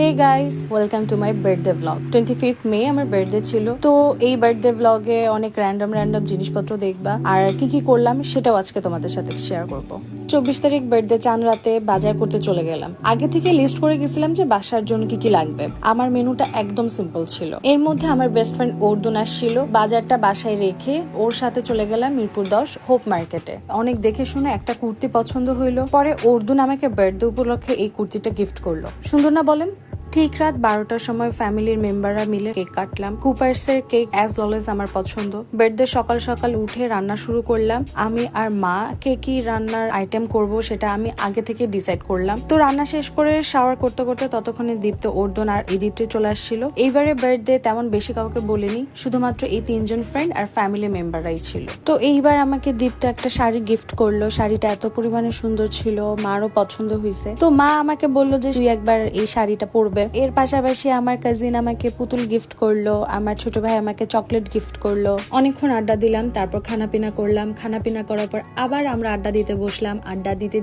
Hey guys, welcome to my birthday vlog. 25th May আমার birthday ছিল। তো এই বার্থডে ভ্লগে অনেক র্যান্ডম জিনিসপত্র দেখবা আর কি করলাম সেটাও আজকে তোমাদের সাথে শেয়ার করব। 24 তারিখ বার্থডে চান রাতে বাজার করতে চলে গেলাম। আগে থেকে লিস্ট করে গেছিলাম যে বাসার জন্য কি লাগবে। আমার মেনুটা একদম সিম্পল ছিল। এর মধ্যে আমার বেস্ট ফ্রেন্ড অর্জুন আসছিল। বাজারটা বাসায় রেখে ওর সাথে চলে গেলাম মিরপুর 10 হোপ মার্কেটে। অনেক দেখে শুনে একটা কুর্তি পছন্দ হইলো। পরে অর্জুন আমাকে বার্থডে উপলক্ষে এই কুর্তিটা গিফট করলো। সুন্দর না বলেন? ঠিক রাত 12টার সময় ফ্যামিলির মেম্বাররা মিলে কেক কাটলাম। কুপার্সের কেক অ্যাজ অলওয়েজ আমার পছন্দ। বার্থডে সকাল সকাল উঠে রান্না শুরু করলাম। আমি আর মা কি রান্নার আইটেম করব সেটা আমি আগে থেকে ডিসাইড করলাম। তো রান্না শেষ করে শাওয়ার করতে করতে ততক্ষণে দীপ্ত, অর্দন আর এডিটে চলে আসছিল। এইবারে বার্থডে তেমন বেশি কাউকে বলিনি, শুধুমাত্র এই 3জন ফ্রেন্ড আর ফ্যামিলি মেম্বাররাই ছিল। তো এইবার আমাকে দীপ্ত একটা শাড়ি গিফট করলো। শাড়িটা এত পরিমাণে সুন্দর ছিল, মারও পছন্দ হয়েছে। তো মা আমাকে বললো যে তুই একবার এই শাড়িটা পরবে। এর পাশাপাশি আমার কাজিন আমাকে পুতুল গিফট করলো, আমার ছোট ভাই আমাকে চকলেট গিফট করলো। অনেকক্ষণ আড্ডা দিলাম, তারপর খানাপিনা করলাম। খানাপিনা করার পর আবার আমরা আড্ডা দিতে বসলাম। আড্ডা দিতে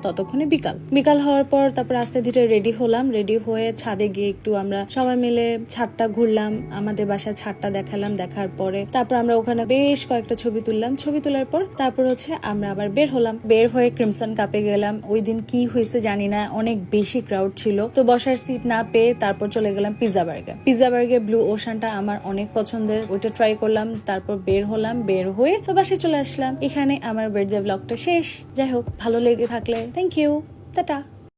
ততক্ষণে বিকাল হওয়ার পর তারপর আস্তে ধীরে রেডি হলাম। রেডি হয়ে ছাদে গিয়ে একটু আমরা সবাই মিলে ছাদটা ঘুরলাম, আমাদের বাসার ছাদটা দেখালাম। দেখার পরে তারপর আমরা ওখানে বেশ কয়েকটা ছবি তুললাম। ছবি তোলার পর তারপর আমরা আবার বের হলাম। বের হয়ে ক্রিমসন কাপে গেলাম। ওই দিন কি হয়েছে জানি না, অনেক বেশি ক্রাউড ছিল। তো বসার সিট না পেয়ে তারপর চলে গেলাম পিজা বার্গার। ব্লু ওশানটা আমার অনেক পছন্দের, ওইটা ট্রাই করলাম। তারপর বের হলাম, বের হয়ে তো বাসায় চলে আসলাম। এখানে আমার বার্থডে ব্লগটা শেষ। যাই হোক, ভালো লেগে থাকলে থ্যাংক ইউ, টাটা।